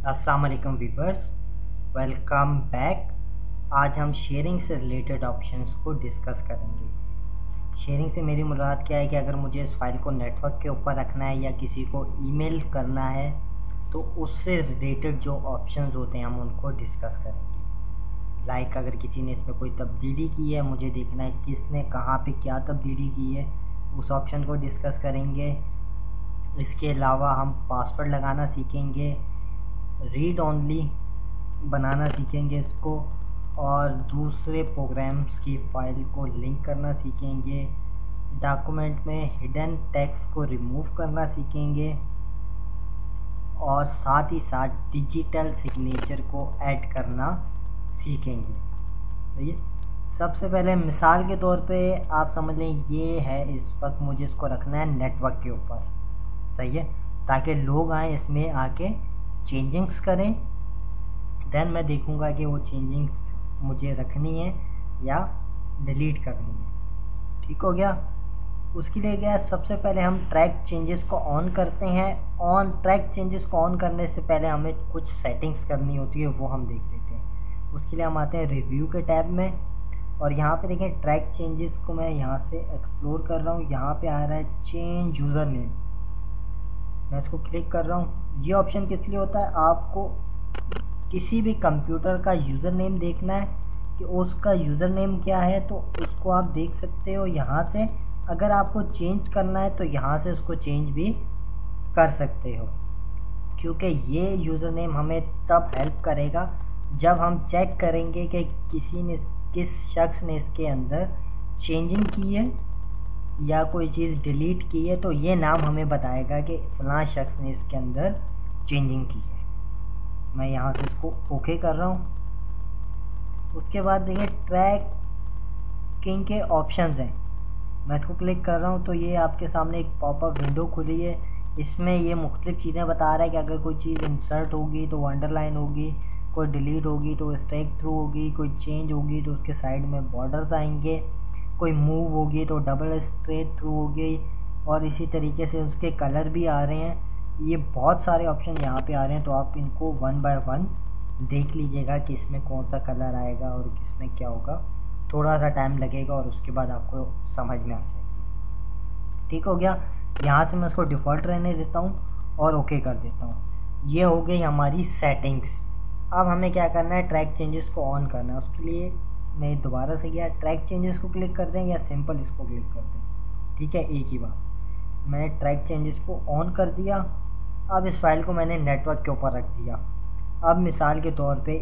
अस्सलाम वालेकुम viewers, welcome back. आज हम शेयरिंग से रिलेटेड ऑप्शंस को डिस्कस करेंगे। शेयरिंग से मेरी मुराद क्या है कि अगर मुझे इस फाइल को नेटवर्क के ऊपर रखना है या किसी को ईमेल करना है तो उससे रिलेटेड जो ऑप्शंस होते हैं हम उनको डिस्कस करेंगे। लाइक अगर किसी ने इसमें कोई तब्दीली की है, मुझे देखना है किसने कहाँ पे क्या तब्दीली की है, उस ऑप्शन को डिस्कस करेंगे। इसके अलावा हम पासवर्ड लगाना सीखेंगे, रीड ओनली बनाना सीखेंगे इसको, और दूसरे प्रोग्राम्स की फ़ाइल को लिंक करना सीखेंगे। डॉक्यूमेंट में हिडन टेक्स्ट को रिमूव करना सीखेंगे और साथ ही साथ डिजिटल सिग्नेचर को ऐड करना सीखेंगे। ठीक है, सबसे पहले मिसाल के तौर पे आप समझ लें ये है, इस वक्त मुझे इसको रखना है नेटवर्क के ऊपर, सही है, ताकि लोग आए इसमें आके चेंजिंग्स करें। देन मैं देखूंगा कि वो चेंजिंग्स मुझे रखनी है या डिलीट करनी है। ठीक हो गया। उसके लिए क्या है, सबसे पहले हम ट्रैक चेंजेस को ऑन करते हैं। ऑन ट्रैक चेंजेस को ऑन करने से पहले हमें कुछ सेटिंग्स करनी होती है, वो हम देख लेते हैं। उसके लिए हम आते हैं रिव्यू के टैब में और यहाँ पे देखें ट्रैक चेंजेस को मैं यहाँ से एक्सप्लोर कर रहा हूँ। यहाँ पे आ रहा है चेंज यूज़र नेम, मैं इसको क्लिक कर रहा हूँ। ये ऑप्शन किस लिए होता है, आपको किसी भी कंप्यूटर का यूज़र नेम देखना है कि उसका यूज़र नेम क्या है, तो उसको आप देख सकते हो यहाँ से। अगर आपको चेंज करना है तो यहाँ से उसको चेंज भी कर सकते हो, क्योंकि ये यूज़र नेम हमें तब हेल्प करेगा जब हम चेक करेंगे कि किस शख्स ने इसके अंदर चेंजिंग की है या कोई चीज़ डिलीट की है, तो ये नाम हमें बताएगा कि फ़लाँ शख्स ने इसके अंदर चेंजिंग की है। मैं यहाँ से इसको ओके कर रहा हूँ। उसके बाद देखिए ट्रैकिंग के ऑप्शंस हैं, मैं इसको क्लिक कर रहा हूँ तो ये आपके सामने एक पॉपअप विंडो खुली है। इसमें ये मुख्तलिफ़ चीज़ें बता रहा है कि अगर कोई चीज़ इंसर्ट होगी तो वो अंडरलाइन होगी, कोई डिलीट होगी तो स्ट्राइक थ्रू होगी, कोई चेंज होगी तो उसके साइड में बॉर्डर्स आएंगे, कोई मूव होगी तो डबल स्ट्रेट थ्रू होगी, और इसी तरीके से उसके कलर भी आ रहे हैं। ये बहुत सारे ऑप्शन यहाँ पे आ रहे हैं, तो आप इनको वन बाय वन देख लीजिएगा कि इसमें कौन सा कलर आएगा और किसमें क्या होगा। थोड़ा सा टाइम लगेगा और उसके बाद आपको समझ में आ जाएगी। ठीक हो गया। यहाँ से मैं इसको डिफ़ॉल्ट रहने देता हूँ और ओके कर देता हूँ। ये हो गई हमारी सेटिंग्स। अब हमें क्या करना है, ट्रैक चेंजेस को ऑन करना है। उसके लिए मैं दोबारा से गया, ट्रैक चेंजेस को क्लिक कर दें या सिंपल इसको क्लिक कर दें, ठीक है, एक ही बात। मैंने ट्रैक चेंजेस को ऑन कर दिया। अब इस फाइल को मैंने नेटवर्क के ऊपर रख दिया। अब मिसाल के तौर पे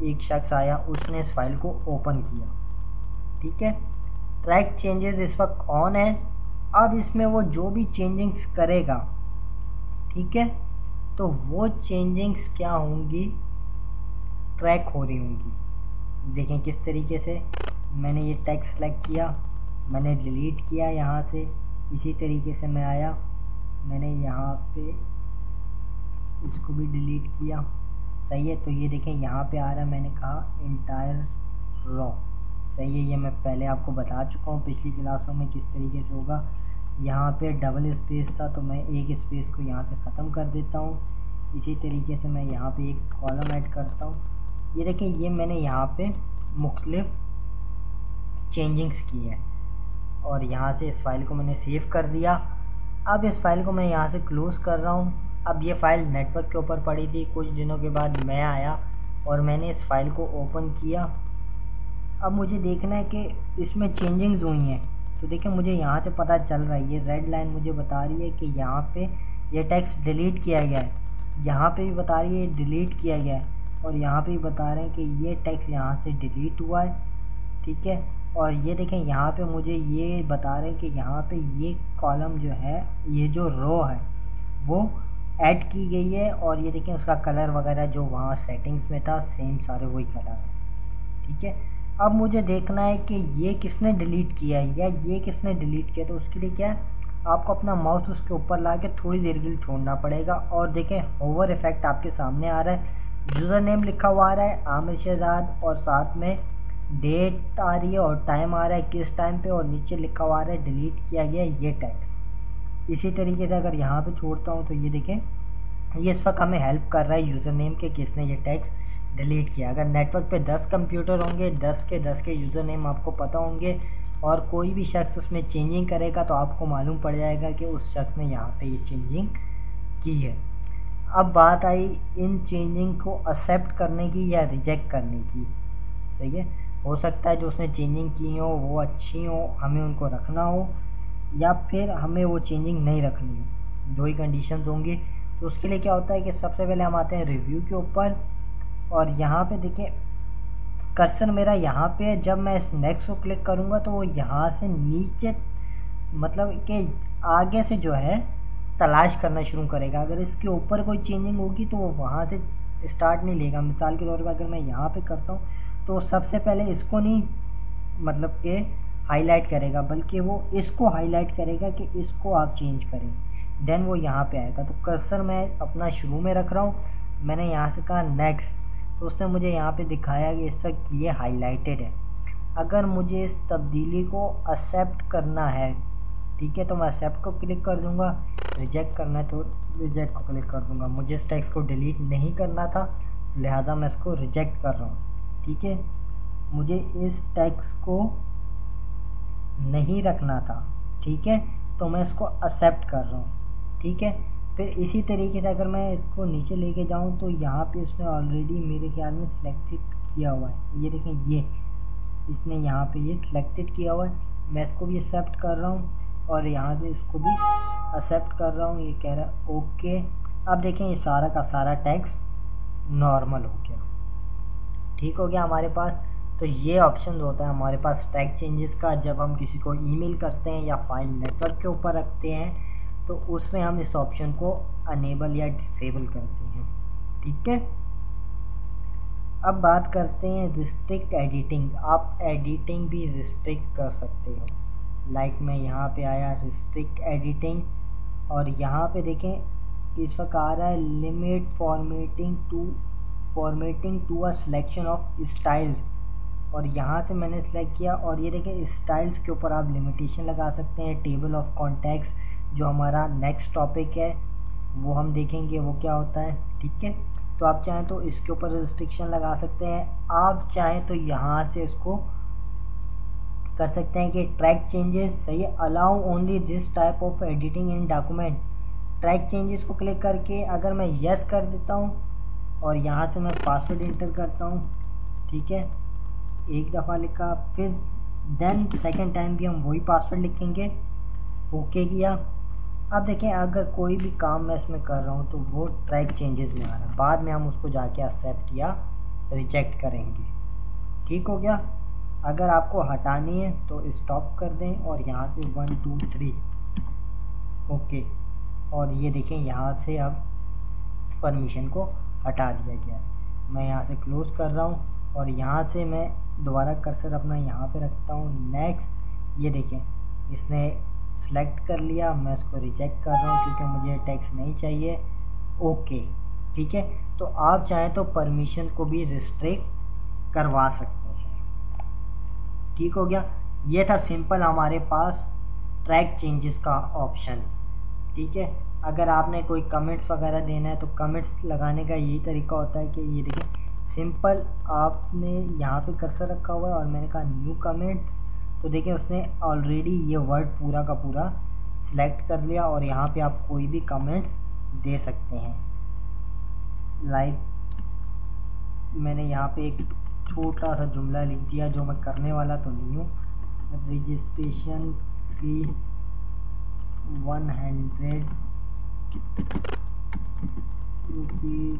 एक शख्स आया, उसने इस फाइल को ओपन किया, ठीक है। ट्रैक चेंजेस इस वक्त ऑन है। अब इसमें वो जो भी चेंजिंग्स करेगा, ठीक है, तो वो चेंजिंग्स क्या होंगी, ट्रैक हो रही होंगी। देखें किस तरीके से मैंने ये टेक्स्ट सेलेक्ट किया, मैंने डिलीट किया यहाँ से, इसी तरीके से मैं आया, मैंने यहाँ पे इसको भी डिलीट किया, सही है। तो ये देखें यहाँ पे आ रहा है, मैंने कहा इंटायर रॉ, सही है। ये मैं पहले आपको बता चुका हूँ पिछली क्लासों में किस तरीके से होगा। यहाँ पे डबल स्पेस था तो मैं एक स्पेस को यहाँ से ख़त्म कर देता हूँ। इसी तरीके से मैं यहाँ पे एक कॉलम ऐड करता हूँ। ये देखें, ये मैंने यहाँ पे मुख्तलिफ चेंजिंग्स की है और यहाँ से इस फाइल को मैंने सेव कर दिया। अब इस फाइल को मैं यहाँ से क्लोज़ कर रहा हूँ। अब ये फ़ाइल नेटवर्क के ऊपर पड़ी थी, कुछ दिनों के बाद मैं आया और मैंने इस फाइल को ओपन किया। अब मुझे देखना है कि इसमें चेंजिंग्स हुई हैं, तो देखिए मुझे यहाँ से पता चल रहा है, ये रेड लाइन मुझे बता रही है कि यहाँ पे ये टेक्स्ट डिलीट किया गया है, यहाँ पे भी बता रही है डिलीट किया गया है, और यहाँ पे भी बता रहे हैं कि ये टेक्स्ट यहाँ से डिलीट हुआ है, ठीक है। और ये देखें यहाँ पे मुझे ये बता रहे हैं कि यहाँ पे ये कॉलम जो है, ये जो रो है वो ऐड की गई है, और ये देखें उसका कलर वगैरह जो वहाँ सेटिंग्स में था सेम सारे वही कलर है, ठीक है। अब मुझे देखना है कि ये किसने डिलीट किया है या ये किसने डिलीट किया, तो उसके लिए क्या है, आपको अपना माउस उसके ऊपर ला के थोड़ी देर के लिए छोड़ना पड़ेगा। और देखें होवर इफेक्ट आपके सामने आ रहा है, यूज़र नेम लिखा हुआ आ रहा है आमिर शहजाद, और साथ में डेट आ रही है और टाइम आ रहा है किस टाइम पे, और नीचे लिखा हुआ आ रहा है डिलीट किया गया ये टेक्स्ट। इसी तरीके से अगर यहाँ पे छोड़ता हूँ तो ये देखें ये इस वक्त हमें हेल्प कर रहा है यूज़र नेम के किसने ये टेक्स्ट डिलीट किया। अगर नेटवर्क पे 10 कंप्यूटर होंगे, 10 के यूज़र नेम आपको पता होंगे और कोई भी शख्स उसमें चेंजिंग करेगा तो आपको मालूम पड़ जाएगा कि उस शख्स ने यहाँ पे ये चेंजिंग की है। अब बात आई इन चेंजिंग को एक्सेप्ट करने की या रिजेक्ट करने की। सही है, हो सकता है जो उसने चेंजिंग की हो वो अच्छी हो, हमें उनको रखना हो, या फिर हमें वो चेंजिंग नहीं रखनी हो। दो ही कंडीशंस होंगी। तो उसके लिए क्या होता है कि सबसे पहले हम आते हैं रिव्यू के ऊपर और यहाँ पे देखें कर्सर मेरा यहाँ पे है। जब मैं इस नेक्स्ट को क्लिक करूँगा तो वो यहाँ से नीचे मतलब कि आगे से जो है तलाश करना शुरू करेगा। अगर इसके ऊपर कोई चेंजिंग होगी तो वो वहाँ से स्टार्ट नहीं लेगा। मिसाल के तौर पर अगर मैं यहाँ पे करता हूँ तो सबसे पहले इसको नहीं मतलब कि हाईलाइट करेगा, बल्कि वो इसको हाईलाइट करेगा कि इसको आप चेंज करें, देन वो यहाँ पे आएगा। तो कर्सर मैं अपना शुरू में रख रहा हूँ, मैंने यहाँ से कहा नेक्स्ट, तो उसने मुझे यहाँ पे दिखाया कि इस वक्त ये हाईलाइटेड है। अगर मुझे इस तब्दीली को एक्सेप्ट करना है, ठीक है, तो मैं एक्सेप्ट को क्लिक कर दूँगा। रिजेक्ट करना है तो रिजेक्ट को क्लिक कर दूँगा। मुझे इस टेक्स्ट को डिलीट नहीं करना था, लिहाजा मैं इसको रिजेक्ट कर रहा हूँ। ठीक है, मुझे इस टेक्स्ट को नहीं रखना था, ठीक है, तो मैं इसको एक्सेप्ट कर रहा हूँ। ठीक है, फिर इसी तरीके से अगर मैं इसको नीचे लेके जाऊँ तो यहाँ पे उसने ऑलरेडी मेरे ख्याल में सिलेक्टेड किया हुआ है। ये देखें, ये इसने यहाँ पे ये सिलेक्टेड किया हुआ है। मैं इसको भी एक्सेप्ट कर रहा हूँ और यहाँ से इसको भी एक्सेप्ट कर रहा हूँ। ये कह रहा है ओके। अब देखें ये सारा का सारा टेक्स्ट नॉर्मल हो गया, ठीक हो गया हमारे पास। तो ये ऑप्शन होता है हमारे पास ट्रैक चेंजेस का। जब हम किसी को ईमेल करते हैं या फाइल नेटवर्क के ऊपर रखते हैं तो उसमें हम इस ऑप्शन को अनेबल या डिसेबल करते हैं। ठीक है, अब बात करते हैं रिस्ट्रिक्ट एडिटिंग। आप एडिटिंग भी रिस्ट्रिक्ट कर सकते हो। लाइक मैं यहाँ पे आया रिस्ट्रिक्ट एडिटिंग और यहाँ पे देखें इस वक्त आ रहा है limit formatting to a selection of styles, और यहाँ से मैंने सेलेक्ट किया और ये देखें स्टाइल्स के ऊपर आप लिमिटेशन लगा सकते हैं। टेबल ऑफ कॉन्टेक्ट्स जो हमारा नेक्स्ट टॉपिक है वो हम देखेंगे वो क्या होता है। ठीक है, तो आप चाहें तो इसके ऊपर रिस्ट्रिक्शन लगा सकते हैं। आप चाहें तो यहाँ से इसको कर सकते हैं कि ट्रैक चेंजेस, सही है, allow only this type of editing in document. Track changes को क्लिक करके अगर मैं यस कर देता हूँ और यहाँ से मैं पासवर्ड इंटर करता हूँ, ठीक है, एक दफ़ा लिखा, फिर देन सेकंड टाइम भी हम वही पासवर्ड लिखेंगे, ओके किया। अब देखें अगर कोई भी काम मैं इसमें कर रहा हूँ तो वो ट्रैक चेंजेस में आ रहा है, बाद में हम उसको जाके एक्सेप्ट या रिजेक्ट करेंगे। ठीक हो गया। अगर आपको हटानी है तो स्टॉप कर दें और यहाँ से 1 2 3 ओके, और ये देखें यहाँ से अब परमिशन को हटा दिया गया। मैं यहाँ से क्लोज़ कर रहा हूँ और यहाँ से मैं दोबारा कर्सर अपना यहाँ पे रखता हूँ नेक्स्ट। ये देखें इसने सेलेक्ट कर लिया, मैं इसको रिजेक्ट कर रहा हूँ क्योंकि मुझे टेक्स्ट नहीं चाहिए, ओके। ठीक है, तो आप चाहें तो परमिशन को भी रिस्ट्रिक्ट करवा सकते हैं। ठीक हो गया, ये था सिंपल हमारे पास ट्रैक चेंजेस का ऑप्शन। ठीक है, अगर आपने कोई कमेंट्स वगैरह देना है तो कमेंट्स लगाने का यही तरीका होता है कि ये देखिए सिंपल आपने यहाँ पे कर्सर रखा हुआ है और मैंने कहा न्यू कमेंट, तो देखिए उसने ऑलरेडी ये वर्ड पूरा का पूरा सिलेक्ट कर लिया और यहाँ पे आप कोई भी कमेंट दे सकते हैं। लाइक मैंने यहाँ पे एक छोटा सा जुमला लिख दिया जो मैं करने वाला तो नहीं हूँ। Registration fee 100 rupees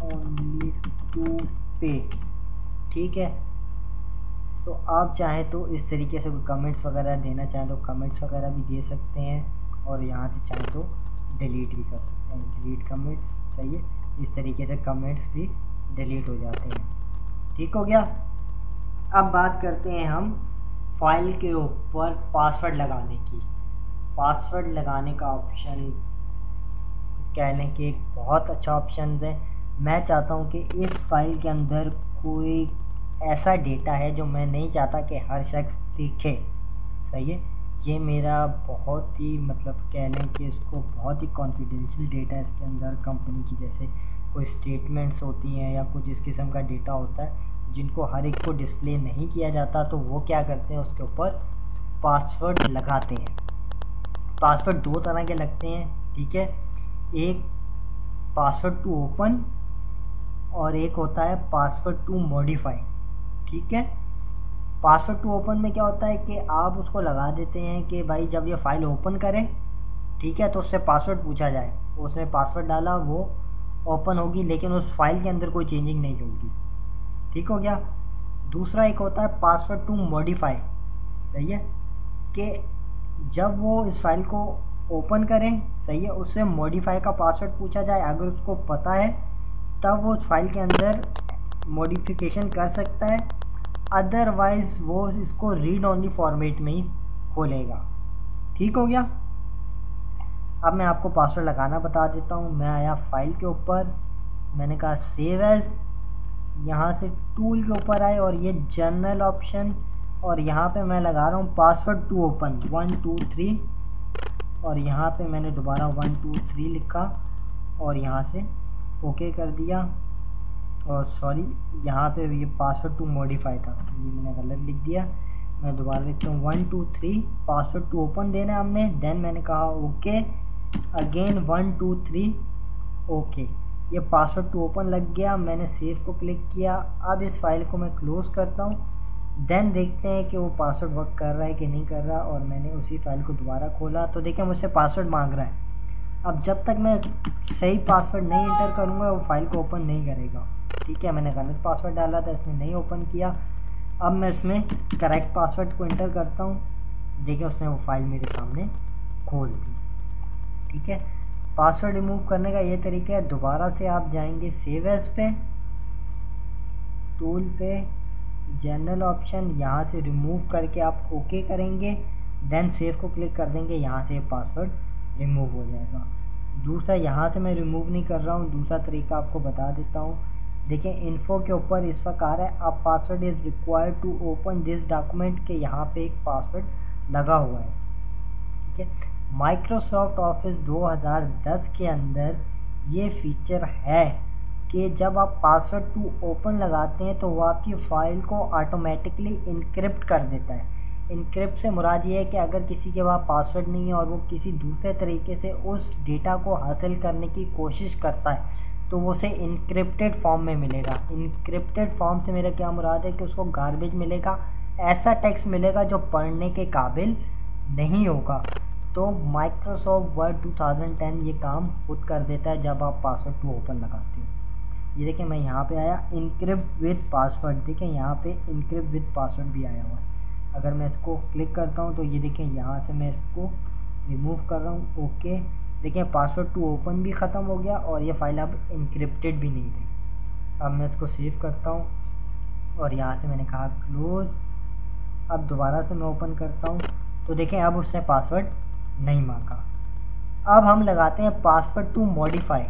only to pay. ठीक है, तो आप चाहें तो इस तरीके से कोई कमेंट्स वगैरह देना चाहें तो कमेंट्स वगैरह भी दे सकते हैं और यहाँ से चाहें तो डिलीट भी कर सकते हैं। डिलीट कमेंट्स, सही है, इस तरीके से कमेंट्स भी डिलीट हो जाते हैं। ठीक हो गया। अब बात करते हैं हम फाइल के ऊपर पासवर्ड लगाने की। पासवर्ड लगाने का ऑप्शन कह लें कि एक बहुत अच्छा ऑप्शन है। मैं चाहता हूं कि इस फाइल के अंदर कोई ऐसा डेटा है जो मैं नहीं चाहता कि हर शख्स देखे, सही है, ये मेरा बहुत ही मतलब कह लें कि इसको बहुत ही कॉन्फिडेंशियल डेटा है इसके अंदर कंपनी की, जैसे कोई स्टेटमेंट्स होती हैं या कुछ इस किस्म का डेटा होता है जिनको हर एक को डिस्प्ले नहीं किया जाता, तो वो क्या करते हैं उसके ऊपर पासवर्ड लगाते हैं। पासवर्ड दो तरह के लगते हैं, ठीक है, एक पासवर्ड टू ओपन और एक होता है पासवर्ड टू मॉडिफाई, ठीक है। पासवर्ड टू ओपन में क्या होता है कि आप उसको लगा देते हैं कि भाई जब ये फाइल ओपन करें, ठीक है, तो उससे पासवर्ड पूछा जाए, उसने पासवर्ड डाला वो ओपन होगी, लेकिन उस फाइल के अंदर कोई चेंजिंग नहीं होगी, ठीक हो गया। दूसरा एक होता है पासवर्ड टू मॉडिफाई, सही है, कि जब वो इस फाइल को ओपन करें, सही है, उससे मॉडिफाई का पासवर्ड पूछा जाए, अगर उसको पता है तब वो उस फाइल के अंदर मॉडिफिकेशन कर सकता है, अदरवाइज वो इसको रीड ओनली फॉर्मेट में ही खोलेगा, ठीक हो गया। अब मैं आपको पासवर्ड लगाना बता देता हूँ। मैं आया फाइल के ऊपर, मैंने कहा सेव एज, यहाँ से टूल के ऊपर आए और ये जनरल ऑप्शन, और यहाँ पे मैं लगा रहा हूँ पासवर्ड टू ओपन 1 2 3, और यहाँ पे मैंने दोबारा 1 2 3 लिखा और यहाँ से ओके कर दिया, और सॉरी यहाँ पे ये पासवर्ड टू मॉडिफाई था, ये मैंने गलत लिख दिया, मैं दोबारा लिखता हूँ 1 2 3 पासवर्ड टू ओपन देना है हमने, देन मैंने कहा ओके अगेन 1 2 3 ओके, ये पासवर्ड टू ओपन लग गया, मैंने सेव को क्लिक किया। अब इस फाइल को मैं क्लोज़ करता हूँ, देन देखते हैं कि वो पासवर्ड वर्क कर रहा है कि नहीं कर रहा, और मैंने उसी फाइल को दोबारा खोला तो देखिए मुझसे पासवर्ड मांग रहा है। अब जब तक मैं सही पासवर्ड नहीं एंटर करूँगा वो फाइल को ओपन नहीं करेगा, ठीक है। मैंने गलत पासवर्ड डाला था, इसने नहीं ओपन किया। अब मैं इसमें करेक्ट पासवर्ड को एंटर करता हूँ, देखिए उसने वो फाइल मेरे सामने खोल दी, ठीक है। पासवर्ड रिमूव करने का ये तरीका है, दोबारा से आप जाएंगे सेव एज पे, टूल पे, जनरल ऑप्शन, यहाँ से रिमूव करके आप ओके करेंगे, देन सेव को क्लिक कर देंगे, यहाँ से पासवर्ड रिमूव हो जाएगा। दूसरा यहाँ से मैं रिमूव नहीं कर रहा हूँ, दूसरा तरीका आपको बता देता हूँ। देखिए इन्फो के ऊपर इस वक्त आ रहा है अब password is required to open this document, के यहाँ पे एक पासवर्ड लगा हुआ है, ठीक है। माइक्रोसॉफ्ट ऑफिस 2010 के अंदर ये फीचर है कि जब आप पासवर्ड टू ओपन लगाते हैं तो वो आपकी फ़ाइल को ऑटोमेटिकली इनक्रिप्ट कर देता है। इनक्रिप्ट से मुराद ये है कि अगर किसी के पास पासवर्ड नहीं है और वो किसी दूसरे तरीके से उस डेटा को हासिल करने की कोशिश करता है तो वो उसे इनक्रिप्टेड फॉर्म में मिलेगा। इनक्रिप्टेड फॉर्म से मेरा क्या मुराद है कि उसको गार्बेज मिलेगा, ऐसा टेक्स्ट मिलेगा जो पढ़ने के काबिल नहीं होगा। तो माइक्रोसॉफ्ट वर्ड 2010 ये काम खुद कर देता है जब आप पासवर्ड टू ओपन लगाते हो। ये देखिए मैं यहाँ पे आया इनक्रिप्ट विद पासवर्ड, देखिए यहाँ पे इनक्रिप्ट विद पासवर्ड भी आया हुआ है। अगर मैं इसको क्लिक करता हूँ तो ये देखिए यहाँ से मैं इसको रिमूव कर रहा हूँ, ओके, देखिए पासवर्ड टू ओपन भी ख़त्म हो गया और ये फाइल अब इनक्रिप्टेड भी नहीं रही। अब मैं इसको सेव करता हूँ और यहाँ से मैंने कहा क्लोज़। अब दोबारा से मैं ओपन करता हूँ तो देखें अब उसने पासवर्ड नहीं मांगा। अब हम लगाते हैं पासवर्ड टू मॉडिफाई,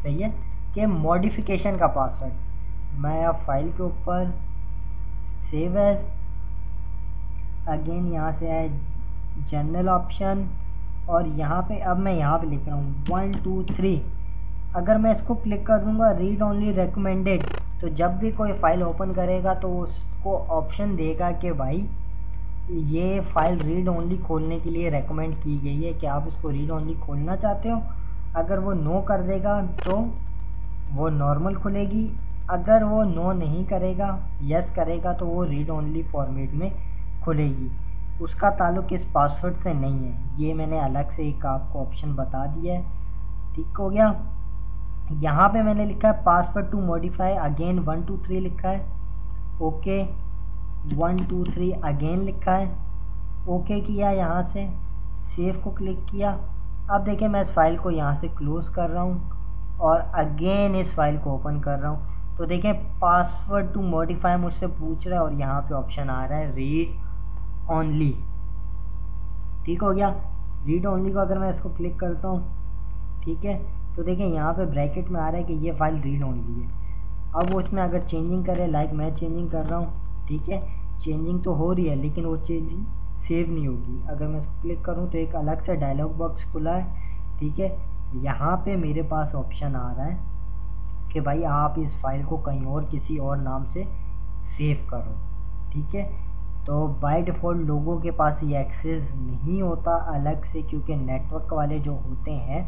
सही है, कि मॉडिफिकेशन का पासवर्ड। मैं अब फाइल के ऊपर सेव एज, अगेन यहाँ से आए जनरल ऑप्शन और यहाँ पे अब मैं यहाँ पे लिख रहा हूँ 1 2 3। अगर मैं इसको क्लिक कर दूँगा रीड ओनली रिकमेंडेड, तो जब भी कोई फ़ाइल ओपन करेगा तो उसको ऑप्शन देगा कि भाई ये फ़ाइल रीड ओनली खोलने के लिए रेकमेंड की गई है कि आप इसको रीड ओनली खोलना चाहते हो। अगर वो नो कर देगा तो वो नॉर्मल खुलेगी, अगर वो नो नहीं करेगा यस करेगा तो वो रीड ओनली फॉर्मेट में खुलेगी। उसका ताल्लुक़ इस पासवर्ड से नहीं है, ये मैंने अलग से एक आपको ऑप्शन बता दिया है, ठीक हो गया। यहाँ पे मैंने लिखा है पासवर्ड टू मॉडिफाई, अगेन 1 2 3 लिखा है, ओके 1 2 3 अगेन लिखा है, ओके किया, यहाँ से सेव को क्लिक किया। अब देखिए मैं इस फाइल को यहाँ से क्लोज़ कर रहा हूँ और अगेन इस फाइल को ओपन कर रहा हूँ तो देखिए पासवर्ड टू मॉडिफाई मुझसे पूछ रहा है और यहाँ पे ऑप्शन आ रहा है रीड ओनली, ठीक हो गया। रीड ओनली को अगर मैं इसको क्लिक करता हूँ, ठीक है, तो देखिए यहाँ पे ब्रैकेट में आ रहा है कि ये फाइल रीड ओनली है। अब वो इसमें अगर चेंजिंग करे, लाइक मैं चेंजिंग कर रहा हूँ, ठीक है, चेंजिंग तो हो रही है लेकिन वो चेंजिंग सेव नहीं होगी। अगर मैं इसको क्लिक करूँ तो एक अलग से डायलॉग बॉक्स खुला है, ठीक है। यहाँ पे मेरे पास ऑप्शन आ रहा है कि भाई आप इस फाइल को कहीं और किसी और नाम से सेव करो, ठीक है। तो बाय डिफ़ॉल्ट लोगों के पास ये एक्सेस नहीं होता अलग से, क्योंकि नेटवर्क वाले जो होते हैं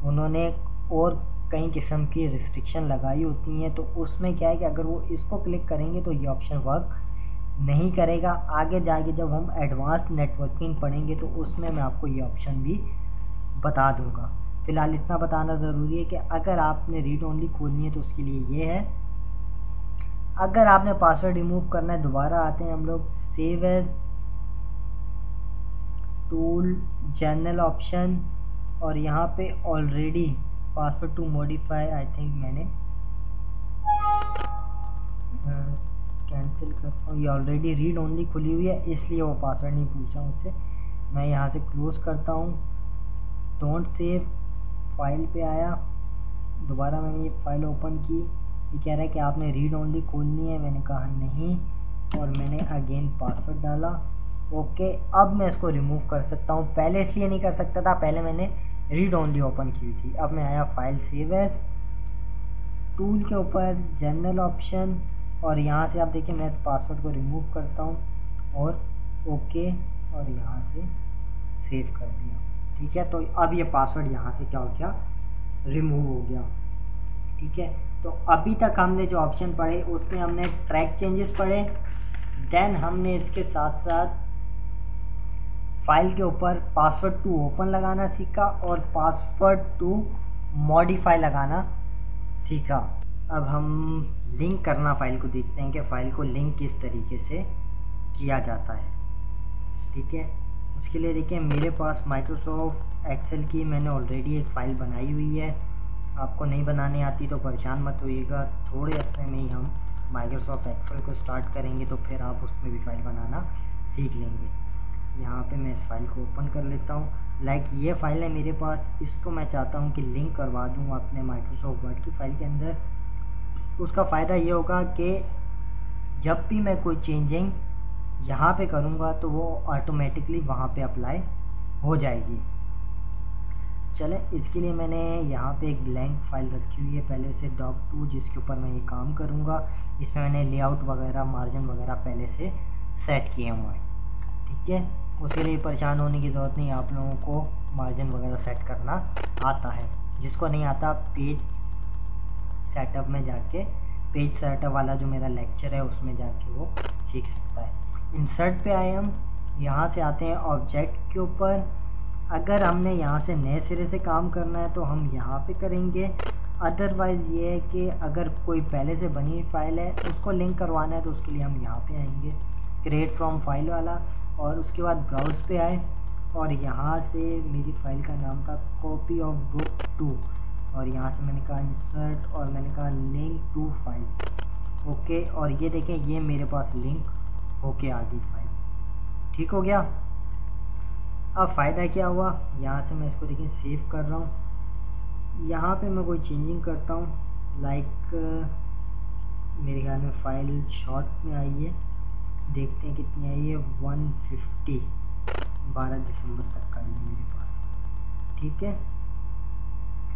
उन्होंने और कई किस्म की रिस्ट्रिक्शन लगाई होती हैं। तो उसमें क्या है कि अगर वो इसको क्लिक करेंगे तो ये ऑप्शन वर्क नहीं करेगा। आगे जाके जब हम एडवांस्ड नेटवर्किंग पढ़ेंगे तो उसमें मैं आपको ये ऑप्शन भी बता दूंगा। फ़िलहाल इतना बताना ज़रूरी है कि अगर आपने रीड ओनली खोलनी है तो उसके लिए ये है। अगर आपने पासवर्ड रिमूव करना है, दोबारा आते हैं हम लोग save as, tool, general option, और यहाँ पे already password to modify, I think मैंने कैंसिल करता हूँ। ये ऑलरेडी रीड ओनली खुली हुई है इसलिए वो पासवर्ड नहीं पूछा मुझसे। मैं यहाँ से क्लोज़ करता हूँ, डोंट सेव, फाइल पे आया, दोबारा मैंने ये फाइल ओपन की। ये कह रहा है कि आपने रीड ओनली खोलनी है, मैंने कहा नहीं, और मैंने अगेन पासवर्ड डाला। ओके, अब मैं इसको रिमूव कर सकता हूँ। पहले इसलिए नहीं कर सकता था, पहले मैंने रीड ओनली ओपन की हुई थी। अब मैं आया फाइल सेव एज, टूल के ऊपर जनरल ऑप्शन, और यहाँ से आप देखिए मैं पासवर्ड को रिमूव करता हूँ और ओके, और यहाँ से सेव कर दिया, ठीक है। तो अब ये पासवर्ड यहाँ से क्या हो गया, रिमूव हो गया, ठीक है। तो अभी तक हमने जो ऑप्शन पढ़े उसमें हमने ट्रैक चेंजेस पढ़े, देन हमने इसके साथ साथ फाइल के ऊपर पासवर्ड टू ओपन लगाना सीखा और पासवर्ड टू मॉडिफाई लगाना सीखा। अब हम लिंक करना फाइल को देखते हैं कि फ़ाइल को लिंक किस तरीके से किया जाता है, ठीक है। उसके लिए देखिए मेरे पास माइक्रोसॉफ्ट एक्सेल की मैंने ऑलरेडी एक फ़ाइल बनाई हुई है। आपको नहीं बनाने आती तो परेशान मत होइएगा, थोड़े अरसे में ही हम माइक्रोसॉफ्ट एक्सेल को स्टार्ट करेंगे तो फिर आप उसमें भी फ़ाइल बनाना सीख लेंगे। यहाँ पे मैं इस फाइल को ओपन कर लेता हूँ। लाइक ये फ़ाइल है मेरे पास, इसको मैं चाहता हूँ कि लिंक करवा दूँ अपने माइक्रोसॉफ्ट वर्ड की फ़ाइल के अंदर। उसका फ़ायदा ये होगा कि जब भी मैं कोई चेंजिंग यहाँ पे करूँगा तो वो ऑटोमेटिकली वहाँ पे अप्लाई हो जाएगी। चले, इसके लिए मैंने यहाँ पे एक ब्लैंक फ़ाइल रखी हुई है पहले से doc2, जिसके ऊपर मैं ये काम करूँगा। इसमें मैंने लेआउट वगैरह, मार्जिन वगैरह पहले से सेट किए हुए हैं, ठीक है। उसके लिए परेशान होने की ज़रूरत नहीं, आप लोगों को मार्जिन वगैरह सेट करना आता है। जिसको नहीं आता पेज सेटअप में जाके, पेज सेटअप वाला जो मेरा लेक्चर है उसमें जाके वो सीख सकता है। इंसर्ट पे आए हम, यहाँ से आते हैं ऑब्जेक्ट के ऊपर। अगर हमने यहाँ से नए सिरे से काम करना है तो हम यहाँ पे करेंगे। अदरवाइज़ ये है कि अगर कोई पहले से बनी हुई फ़ाइल है उसको लिंक करवाना है तो उसके लिए हम यहाँ पे आएंगे, क्रिएट फ्रॉम फाइल वाला, और उसके बाद ब्राउज़ पे आए और यहाँ से मेरी फ़ाइल का नाम था कॉपी ऑफ बुक 2, और यहाँ से मैंने कहा इंसर्ट और मैंने कहा लिंक टू फाइल, ओके। और ये देखें ये मेरे पास लिंक होके आ गई फाइल, ठीक हो गया। अब फ़ायदा क्या हुआ, यहाँ से मैं इसको देखिए सेव कर रहा हूँ। यहाँ पे मैं कोई चेंजिंग करता हूँ, लाइक मेरे ख्याल में फ़ाइल शॉर्ट में आई है, देखते हैं कितनी आई है, 150, 12 दिसंबर तक आई है मेरे पास, ठीक है।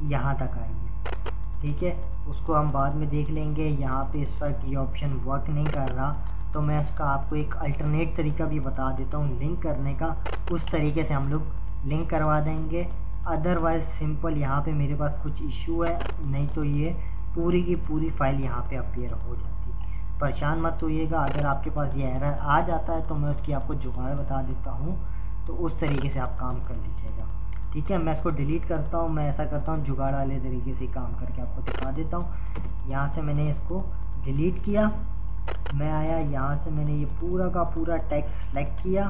यहाँ तक आई है, ठीक है। उसको हम बाद में देख लेंगे। यहाँ पे इस वक्त ये ऑप्शन वर्क नहीं कर रहा तो मैं इसका आपको एक अल्टरनेट तरीका भी बता देता हूँ लिंक करने का। उस तरीके से हम लोग लिंक करवा देंगे। अदरवाइज़ सिंपल यहाँ पे मेरे पास कुछ इशू है, नहीं तो ये पूरी की पूरी फ़ाइल यहाँ पे अपीयर हो जाती। परेशान मत होइएगा, अगर आपके पास ये एरर आ जाता है तो मैं उसकी आपको जुगाड़ बता देता हूँ, तो उस तरीके से आप काम कर लीजिएगा, ठीक है। मैं इसको डिलीट करता हूँ, मैं ऐसा करता हूँ जुगाड़ वाले तरीके से काम करके आपको दिखा देता हूँ। यहाँ से मैंने इसको डिलीट किया, मैं आया यहाँ से मैंने ये पूरा का पूरा टेक्स्ट सेलेक्ट किया,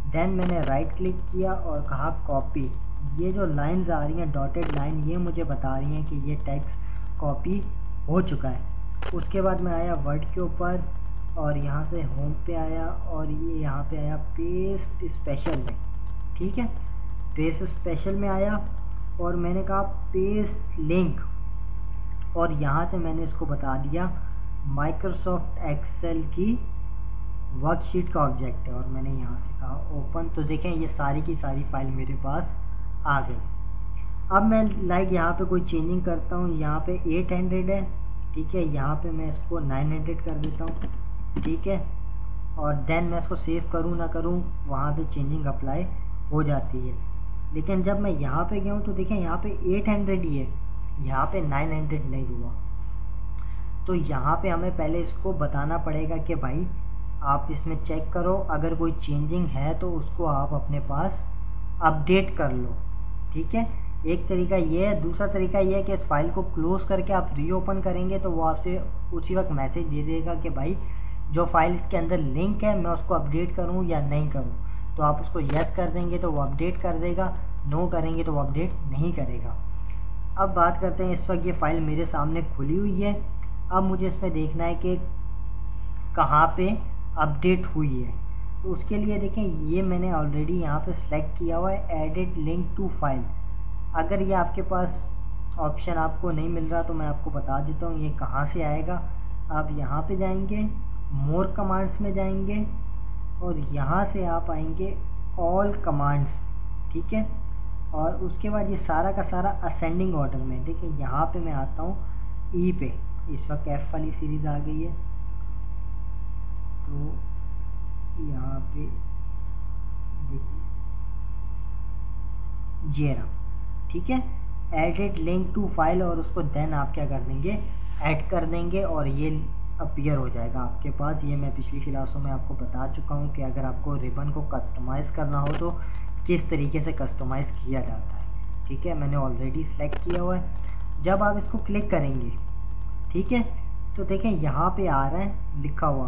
देन मैंने राइट क्लिक किया और कहा कॉपी। ये जो लाइंस आ रही हैं डॉटेड लाइन, ये मुझे बता रही हैं कि ये टेक्स्ट कॉपी हो चुका है। उसके बाद मैं आया वर्ड के ऊपर और यहाँ से होम पे आया और ये यहाँ पे आया पेस्ट स्पेशल में, ठीक है। पेस्ट स्पेशल में आया और मैंने कहा पेस्ट लिंक, और यहाँ से मैंने इसको बता दिया माइक्रोसॉफ्ट एक्सेल की वर्कशीट का ऑब्जेक्ट है और मैंने यहाँ से कहा ओपन, तो देखें ये सारी की सारी फाइल मेरे पास आ गई। अब मैं लाइक यहाँ पे कोई चेंजिंग करता हूँ, यहाँ पे 800 है, ठीक है, यहाँ पे मैं इसको 900 कर देता हूँ, ठीक है, और देन मैं इसको सेव करूँ ना करूँ वहाँ पे चेंजिंग अप्लाई हो जाती है। लेकिन जब मैं यहाँ पे गया हूँ तो देखें यहाँ पे 800 ही है, यहाँ पे 900 नहीं हुआ। तो यहाँ पे हमें पहले इसको बताना पड़ेगा कि भाई आप इसमें चेक करो, अगर कोई चेंजिंग है तो उसको आप अपने पास अपडेट कर लो, ठीक है। एक तरीका ये है। दूसरा तरीका ये है कि इस फाइल को क्लोज़ करके आप रीओपन करेंगे तो वो आपसे उसी वक्त मैसेज दे देगा कि भाई जो फाइल इसके अंदर लिंक है मैं उसको अपडेट करूँ या नहीं करूँ। तो आप उसको यस कर देंगे तो वो अपडेट कर देगा, नो करेंगे तो वो अपडेट नहीं करेगा। अब बात करते हैं, इस वक्त ये फ़ाइल मेरे सामने खुली हुई है। अब मुझे इसमें देखना है कि कहाँ पे अपडेट हुई है। तो उसके लिए देखें ये मैंने ऑलरेडी यहाँ पे सिलेक्ट किया हुआ है एडिट लिंक टू फाइल। अगर ये आपके पास ऑप्शन आपको नहीं मिल रहा तो मैं आपको बता देता हूँ ये कहाँ से आएगा। आप यहाँ पे जाएंगे, मोर कमांड्स में जाएंगे और यहाँ से आप आएंगे ऑल कमांड्स, ठीक है, और उसके बाद ये सारा का सारा असेंडिंग ऑर्डर में। देखिए यहाँ पे मैं आता हूँ ई पे, इस वक्त एफ वाली सीरीज़ आ गई है, तो यहाँ पे देखिए ये रहा, ठीक है, एडिट लिंक टू फाइल, और उसको देन आप क्या कर देंगे, ऐड कर देंगे और ये अपीयर हो जाएगा आपके पास। ये मैं पिछली क्लासों में आपको बता चुका हूँ कि अगर आपको रिबन को कस्टमाइज़ करना हो तो किस तरीके से कस्टमाइज़ किया जाता है, ठीक है। मैंने ऑलरेडी सेलेक्ट किया हुआ है। जब आप इसको क्लिक करेंगे, ठीक है, तो देखें यहाँ पे आ रहा है लिखा हुआ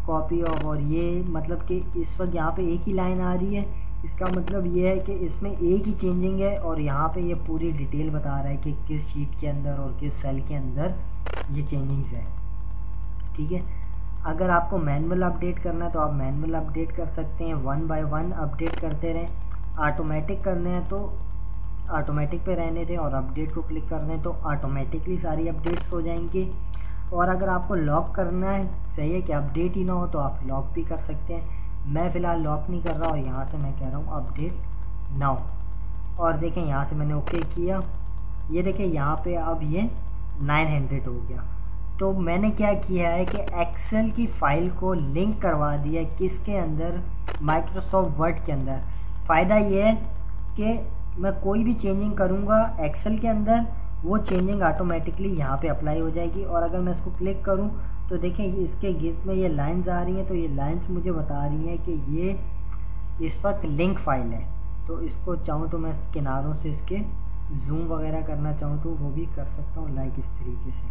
कॉपी ऑफ, और ये मतलब कि इस वक्त यहाँ पे एक ही लाइन आ रही है। इसका मतलब ये है कि इसमें एक ही चेंजिंग है और यहाँ पे ये पूरी डिटेल बता रहा है कि किस शीट के अंदर और किस सेल के अंदर ये चेंजिंग्स है, ठीक है। अगर आपको मैनुअल अपडेट करना है तो आप मैनुअल अपडेट कर सकते हैं, 1 बाय 1 अपडेट करते रहें। ऑटोमेटिक करने हैं तो ऑटोमेटिक पे रहने दें और अपडेट को क्लिक कर दें तो ऑटोमेटिकली सारी अपडेट्स हो जाएंगी। और अगर आपको लॉक करना है, सही है कि अपडेट ही ना हो, तो आप लॉक भी कर सकते हैं। मैं फ़िलहाल लॉक नहीं कर रहा और यहाँ से मैं कह रहा हूँ अपडेट नाउ, और देखें यहाँ से मैंने ओके किया। ये देखें यहाँ पे अब ये 900 हो गया। तो मैंने क्या किया है कि एक्सेल की फ़ाइल को लिंक करवा दिया किसके अंदर, माइक्रोसॉफ्ट वर्ड के अंदर। फ़ायदा ये है कि मैं कोई भी चेंजिंग करूँगा एक्सेल के अंदर, वो चेंजिंग ऑटोमेटिकली यहाँ पे अप्लाई हो जाएगी। और अगर मैं इसको क्लिक करूँ तो देखें इसके गिर्द में ये लाइंस आ रही हैं, तो ये लाइंस मुझे बता रही हैं कि ये इस वक्त लिंक फ़ाइल है। तो इसको चाहूँ तो मैं किनारों से इसके जूम वगैरह करना चाहूँ तो वो भी कर सकता हूँ, लाइक इस तरीके से,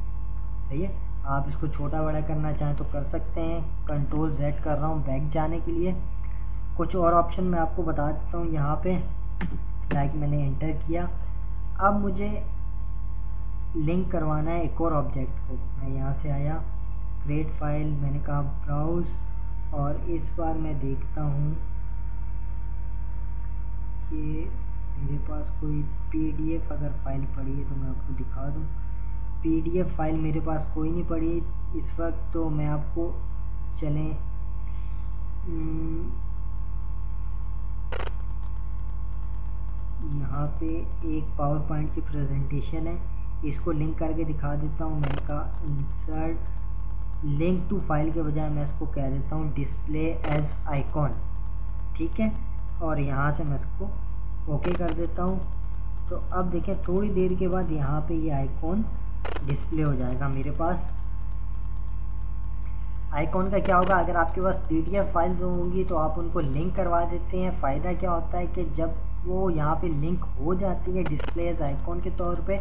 सही है। आप इसको छोटा बड़ा करना चाहें तो कर सकते हैं। कंट्रोल Z कर रहा हूँ बैक जाने के लिए। कुछ और ऑप्शन मैं आपको बता देता हूँ यहाँ पे, लाइक मैंने एंटर किया। अब मुझे लिंक करवाना है एक और ऑब्जेक्ट को। मैं यहाँ से आया, क्रिएट फाइल, मैंने कहा ब्राउज़, और इस बार मैं देखता हूँ कि मेरे पास कोई PDF अगर फाइल पड़ी है तो मैं आपको दिखा दूँ। PDF फाइल मेरे पास कोई नहीं पड़ी इस वक्त, तो मैं आपको चलें यहाँ पे एक पावर पॉइंट की प्रेजेंटेशन है, इसको लिंक करके दिखा देता हूँ। मैंने कहा इंसर्ट लिंक टू फाइल के बजाय मैं इसको कह देता हूँ डिस्प्ले एज आइकॉन, ठीक है, और यहाँ से मैं इसको ओके कर देता हूँ। तो अब देखें थोड़ी देर के बाद यहाँ पे ये आइकॉन डिस्प्ले हो जाएगा मेरे पास। आइकॉन का क्या होगा, अगर आपके पास PDF फाइल्स होंगी तो आप उनको लिंक करवा देते हैं। फ़ायदा क्या होता है कि जब वो यहाँ पे लिंक हो जाती है डिस्प्ले एज आइकॉन के तौर पे,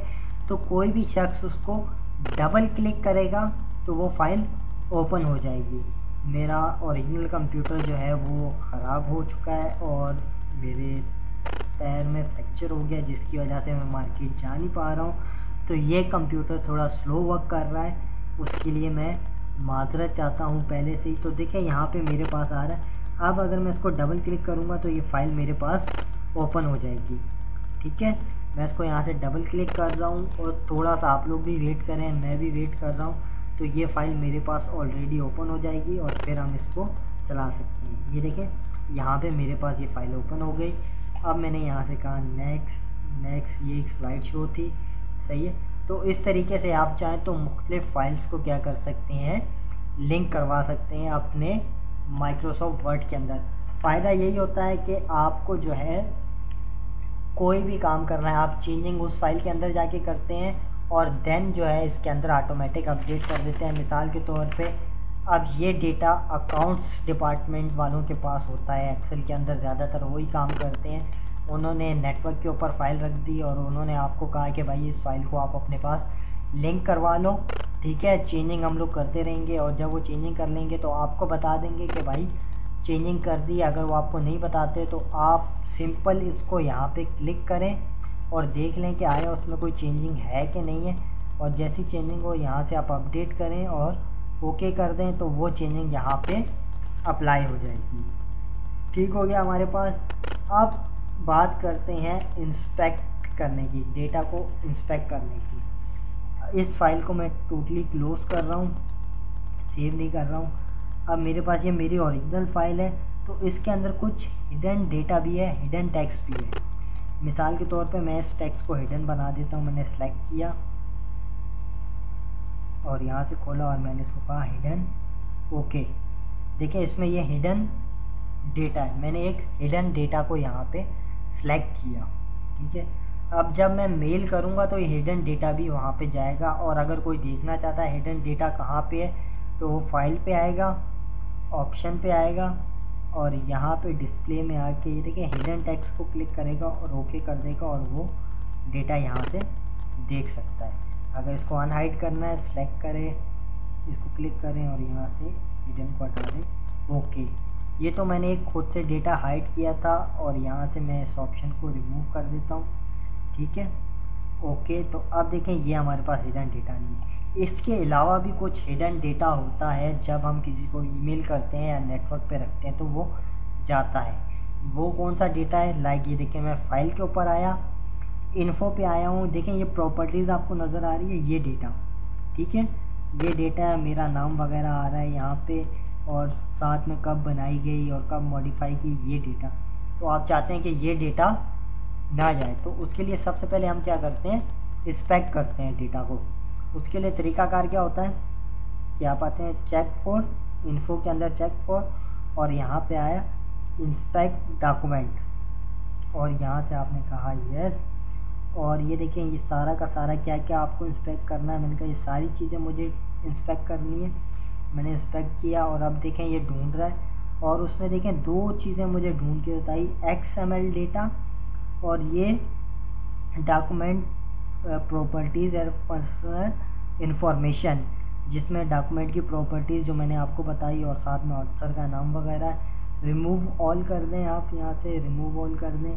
तो कोई भी शख्स उसको डबल क्लिक करेगा तो वो फ़ाइल ओपन हो जाएगी। मेरा ओरिजिनल कंप्यूटर जो है वो ख़राब हो चुका है और मेरे पैर में फ्रैक्चर हो गया, जिसकी वजह से मैं मार्केट जा नहीं पा रहा हूँ। तो ये कंप्यूटर थोड़ा स्लो वर्क कर रहा है, उसके लिए मैं माजरत चाहता हूँ पहले से ही। तो देखें यहाँ पे मेरे पास आ रहा है। अब अगर मैं इसको डबल क्लिक करूँगा तो ये फ़ाइल मेरे पास ओपन हो जाएगी, ठीक है। मैं इसको यहाँ से डबल क्लिक कर रहा हूँ और थोड़ा सा आप लोग भी वेट करें, मैं भी वेट कर रहा हूँ। तो ये फ़ाइल मेरे पास ऑलरेडी ओपन हो जाएगी और फिर हम इसको चला सकते हैं। ये देखें यहाँ पे मेरे पास ये फ़ाइल ओपन हो गई। अब मैंने यहाँ से कहा नेक्स्ट, ये एक स्लाइड शो थी, सही है। तो इस तरीके से आप चाहें तो मुख्तलिफ़ फ़ाइल्स को क्या कर सकते हैं, लिंक करवा सकते हैं अपने माइक्रोसॉफ्ट वर्ड के अंदर। फ़ायदा यही होता है कि आपको जो है कोई भी काम करना है, आप चेंजिंग उस फाइल के अंदर जाके करते हैं और देन जो है इसके अंदर ऑटोमेटिक अपडेट कर देते हैं। मिसाल के तौर पे अब ये डेटा अकाउंट्स डिपार्टमेंट वालों के पास होता है, एक्सेल के अंदर ज़्यादातर वही काम करते हैं। उन्होंने नेटवर्क के ऊपर फाइल रख दी और उन्होंने आपको कहा कि भाई इस फाइल को आप अपने पास लिंक करवा लो, ठीक है। चेंजिंग हम लोग करते रहेंगे और जब वो चेंजिंग कर लेंगे तो आपको बता देंगे कि भाई चेंजिंग कर दी। अगर वो आपको नहीं बताते तो आप सिंपल इसको यहाँ पे क्लिक करें और देख लें कि आया उसमें कोई चेंजिंग है कि नहीं है, और जैसी चेंजिंग हो यहाँ से आप अपडेट करें और ओके कर दें तो वो चेंजिंग यहाँ पे अप्लाई हो जाएगी। ठीक हो गया हमारे पास। अब बात करते हैं इंस्पेक्ट करने की, डेटा को इंस्पेक्ट करने की। इस फाइल को मैं टोटली क्लोज कर रहा हूँ, सेव नहीं कर रहा हूँ। अब मेरे पास ये मेरी ओरिजिनल फाइल है, तो इसके अंदर कुछ हिडन डेटा भी है, हिडन टेक्स्ट भी है। मिसाल के तौर पे मैं इस टेक्स्ट को हिडन बना देता हूँ। मैंने सेलेक्ट किया और यहाँ से खोला और मैंने इसको कहा हिडन, ओके। देखिए इसमें ये हिडन डेटा है, मैंने एक हिडन डेटा को यहाँ पे सेलेक्ट किया, ठीक है। अब जब मैं मेल करूँगा तो ये हिडन डेटा भी वहाँ पे जाएगा, और अगर कोई देखना चाहता है हिडन डेटा कहाँ पे है तो वो फाइल पे आएगा, ऑप्शन पे आएगा और यहाँ पे डिस्प्ले में आके ये देखिए हिडन टेक्स्ट को क्लिक करेगा और ओके कर देगा और वो डेटा यहाँ से देख सकता है। अगर इसको अनहाइड करना है सेलेक्ट करें, इसको क्लिक करें और यहाँ से हिडन को हटा दें, ओके। ये तो मैंने एक खुद से डेटा हाइड किया था और यहाँ से मैं इस ऑप्शन को रिमूव कर देता हूँ, ठीक है, ओके। तो अब देखें ये हमारे पास हिडन डेटा नहीं है। इसके अलावा भी कुछ हिडन डेटा होता है, जब हम किसी को ईमेल करते हैं या नेटवर्क पे रखते हैं तो वो जाता है। वो कौन सा डेटा है, लाइक ये देखें मैं फाइल के ऊपर आया, इन्फो पे आया हूँ, देखें ये प्रॉपर्टीज़ आपको नज़र आ रही है, ये डेटा, ठीक है। ये डेटा मेरा नाम वगैरह आ रहा है यहाँ पे और साथ में कब बनाई गई और कब मॉडिफाई की, ये डेटा। तो आप चाहते हैं कि ये डेटा ना जाए, तो उसके लिए सबसे पहले हम क्या करते हैं, इंस्पेक्ट करते हैं डेटा को। उसके लिए तरीकाकार क्या होता है कि आप आते हैं चेक फॉर, इन्फो के अंदर चेक फॉर और यहाँ पे आया इंस्पेक्ट डॉक्यूमेंट और यहाँ से आपने कहा यस। और ये देखें ये सारा का सारा क्या क्या आपको इंस्पेक्ट करना है। मैंने कहा ये सारी चीज़ें मुझे इंस्पेक्ट करनी है, मैंने इंस्पेक्ट किया और अब देखें ये ढूंढ रहा है और उसने देखें दो चीज़ें मुझे ढूंढ के बताई, XML डेटा और ये डॉक्यूमेंट प्रॉपर्टीज़ और पर्सनल इंफॉर्मेशन, जिसमें डॉक्यूमेंट की प्रॉपर्टीज़ जो मैंने आपको बताई और साथ में ऑथर का नाम वगैरह। रिमूव ऑल कर दें, आप यहाँ से रिमूव ऑल कर दें,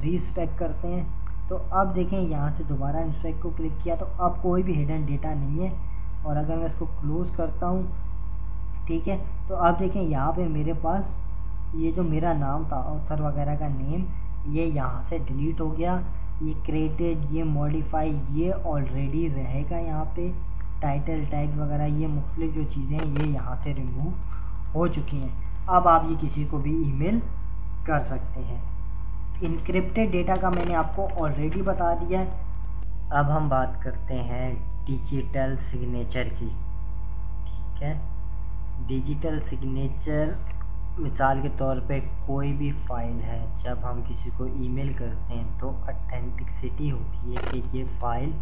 रीस्पेक्ट करते हैं। तो अब देखें यहाँ से दोबारा इंस्पेक्ट को क्लिक किया तो अब कोई भी हिडन डेटा नहीं है। और अगर मैं इसको क्लोज़ करता हूँ, ठीक है, तो अब देखें यहाँ पे मेरे पास ये जो मेरा नाम था ऑथर वगैरह का नेम, ये यहाँ से डिलीट हो गया। ये क्रिएटेड, ये मॉडिफाई, ये ऑलरेडी रहेगा यहाँ पे। टाइटल, टैग्स वगैरह ये मुख्तलिफ जो चीज़ें हैं ये यहाँ से रिमूव हो चुकी हैं। अब आप ये किसी को भी ईमेल कर सकते हैं। इनक्रिप्टेड डेटा का मैंने आपको ऑलरेडी बता दिया है। अब हम बात करते हैं डिजिटल सिग्नेचर की, ठीक है। डिजिटल सिग्नेचर मिसाल के तौर पे कोई भी फ़ाइल है, जब हम किसी को ईमेल करते हैं तो ऑथेंटिसिटी होती है कि ये फ़ाइल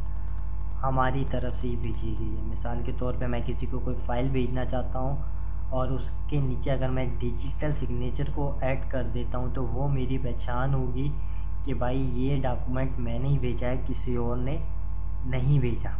हमारी तरफ से ही भेजी गई है। मिसाल के तौर पे मैं किसी को कोई फ़ाइल भेजना चाहता हूँ और उसके नीचे अगर मैं डिजिटल सिग्नेचर को ऐड कर देता हूँ तो वो मेरी पहचान होगी कि भाई ये डॉक्यूमेंट मैंने ही भेजा है, किसी और ने नहीं भेजा।